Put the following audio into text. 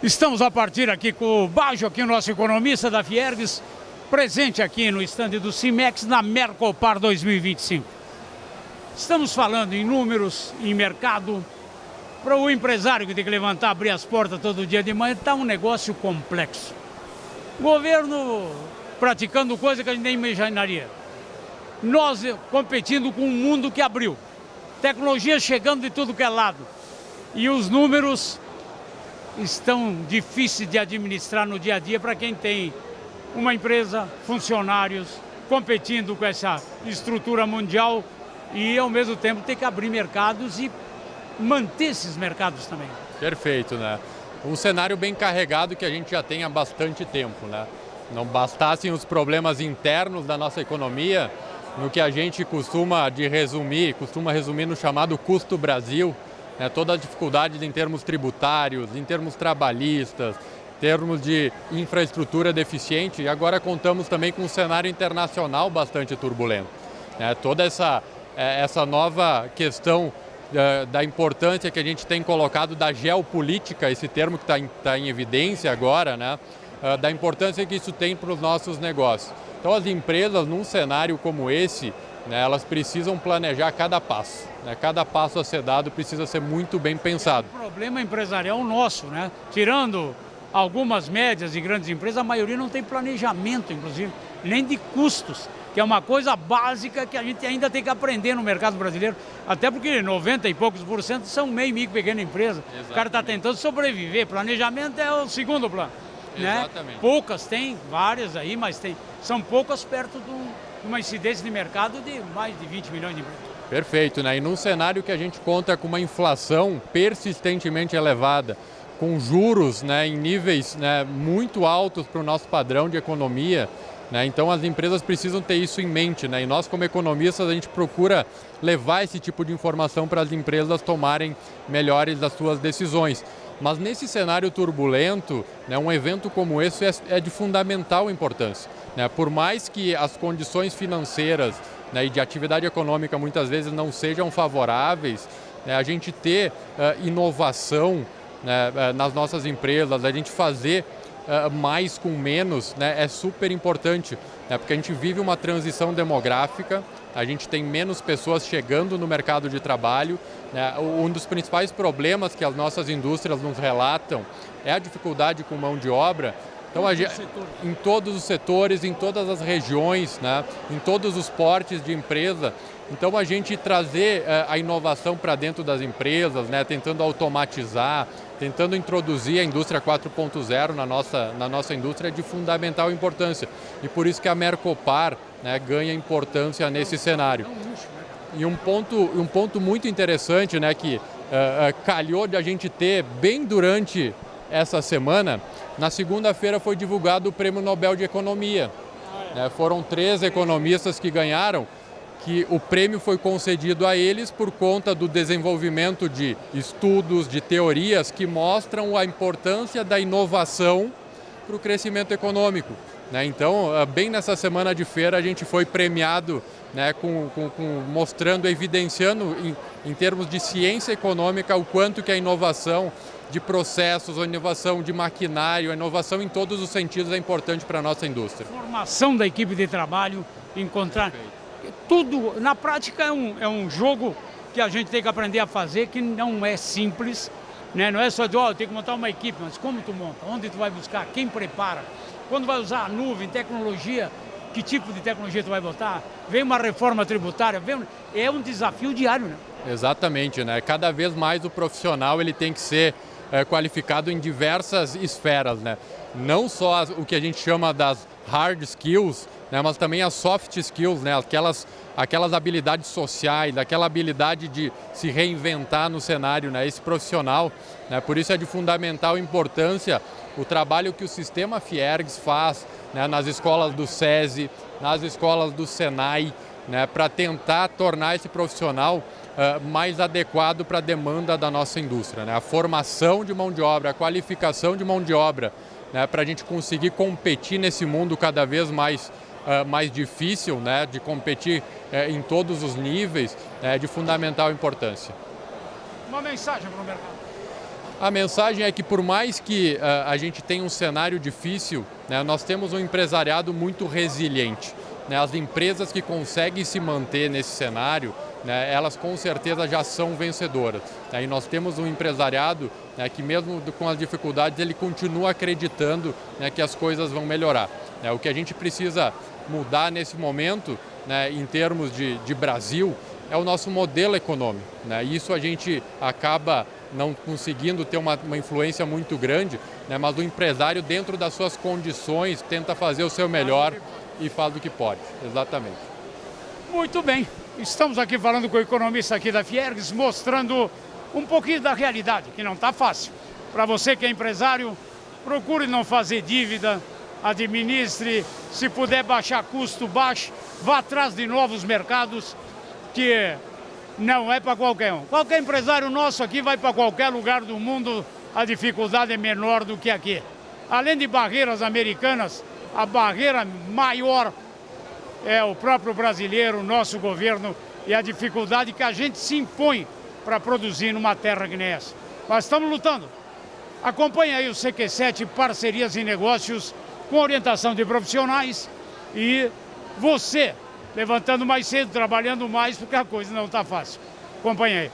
Estamos a partir aqui com o Baggio, aqui o nosso economista da Fiergs, presente aqui no estande do Cimex na Mercopar 2025. Estamos falando em números, em mercado. Para o empresário que tem que levantar, abrir as portas todo dia de manhã, está um negócio complexo. Governo praticando coisa que a gente nem imaginaria. Nós competindo com um mundo que abriu. Tecnologia chegando de tudo que é lado. E os números estão difíceis de administrar no dia a dia para quem tem uma empresa, funcionários, competindo com essa estrutura mundial e, ao mesmo tempo, ter que abrir mercados e manter esses mercados também. Perfeito, né? Um cenário bem carregado que a gente já tem há bastante tempo, né? Não bastassem os problemas internos da nossa economia, no que a gente costuma resumir no chamado custo Brasil, né? Toda a dificuldade em termos tributários, em termos trabalhistas, em termos de infraestrutura deficiente, e agora contamos também com um cenário internacional bastante turbulento, né? Toda essa nova questão da importância que a gente tem colocado da geopolítica, esse termo que está em evidência agora, né? Da importância que isso tem para os nossos negócios. Então as empresas, num cenário como esse, né, elas precisam planejar cada passo, né? Cada passo a ser dado precisa ser muito bem pensado. O problema empresarial nosso, né? Tirando algumas médias e grandes empresas, a maioria não tem planejamento, inclusive, nem de custos, que é uma coisa básica que a gente ainda tem que aprender no mercado brasileiro, até porque 90 e poucos por cento são micro, pequena empresa. Exatamente. O cara está tentando sobreviver, planejamento é o segundo plano. Exatamente. Né? Poucas tem, várias aí, mas são poucas perto de uma incidência de mercado de mais de 20 milhões de empresas. Perfeito, né? E num cenário que a gente conta com uma inflação persistentemente elevada, com juros, né, em níveis, né, muito altos para o nosso padrão de economia, né? Então as empresas precisam ter isso em mente, né? E nós, como economistas, a gente procura levar esse tipo de informação para as empresas tomarem melhores as suas decisões. Mas nesse cenário turbulento, né, um evento como esse é de fundamental importância, né? Por mais que as condições financeiras, né, e de atividade econômica muitas vezes não sejam favoráveis, né, a gente ter inovação, né, nas nossas empresas, a gente fazer mais com menos, né, é super importante, né, porque a gente vive uma transição demográfica, a gente tem menos pessoas chegando no mercado de trabalho, né. Um dos principais problemas que as nossas indústrias nos relatam é a dificuldade com mão de obra. Então, em todos os setores, em todas as regiões, né, em todos os portes de empresa. Então, a gente trazer a inovação para dentro das empresas, né, tentando automatizar, tentando introduzir a indústria 4.0 na nossa indústria é de fundamental importância. E por isso que a Mercopar, né, ganha importância nesse cenário. E um ponto muito interessante, né, que calhou de a gente ter bem durante essa semana, na segunda-feira foi divulgado o Prêmio Nobel de Economia. Foram 3 economistas que ganharam, que o prêmio foi concedido a eles por conta do desenvolvimento de estudos, de teorias que mostram a importância da inovação para o crescimento econômico, né? Então, bem nessa semana de feira, a gente foi premiado, né, mostrando, evidenciando em termos de ciência econômica o quanto que a inovação de processos, a inovação de maquinário, a inovação em todos os sentidos é importante para a nossa indústria. Formação da equipe de trabalho, encontrar... Tudo, na prática, é um jogo que a gente tem que aprender a fazer, que não é simples, né? Não é só de, eu tenho que montar uma equipe, mas como tu monta? Onde tu vai buscar? Quem prepara? Quando vai usar a nuvem, tecnologia, que tipo de tecnologia tu vai botar? Vem uma reforma tributária, é um desafio diário, né? Exatamente, né? Cada vez mais o profissional ele tem que ser qualificado em diversas esferas, né? Não só o que a gente chama das hard skills, né, mas também as soft skills, né, aquelas habilidades sociais, aquela habilidade de se reinventar no cenário, né, esse profissional, né, por isso é de fundamental importância o trabalho que o Sistema Fiergs faz, né, nas escolas do SESI, nas escolas do Senai, né, para tentar tornar esse profissional mais adequado para a demanda da nossa indústria, né, a formação de mão de obra, a qualificação de mão de obra, né, para a gente conseguir competir nesse mundo cada vez mais difícil, né, de competir em todos os níveis, é de fundamental importância. Uma mensagem para o mercado. A mensagem é que por mais que a gente tenha um cenário difícil, né, nós temos um empresariado muito resiliente. Né, as empresas que conseguem se manter nesse cenário, né, elas com certeza já são vencedoras. Né, e nós temos um empresariado, né, que mesmo com as dificuldades, ele continua acreditando, né, que as coisas vão melhorar. Né, o que a gente precisa mudar nesse momento, né, em termos de Brasil, é o nosso modelo econômico. Né, isso a gente acaba não conseguindo ter uma influência muito grande, né, mas o empresário, dentro das suas condições, tenta fazer o seu melhor e faz o que pode. Exatamente. Muito bem. Estamos aqui falando com o economista aqui da Fiergs, mostrando um pouquinho da realidade, que não está fácil. Para você que é empresário, procure não fazer dívida, administre, se puder baixar custo, baixe, vá atrás de novos mercados, que não é para qualquer um. Qualquer empresário nosso aqui vai para qualquer lugar do mundo, a dificuldade é menor do que aqui. Além de barreiras americanas, a barreira maior é o próprio brasileiro, o nosso governo e a dificuldade que a gente se impõe para produzir numa terra que nem essa. Mas estamos lutando. Acompanhe aí o CQ7 Parcerias e Negócios com orientação de profissionais e você levantando mais cedo, trabalhando mais, porque a coisa não está fácil. Acompanhe aí.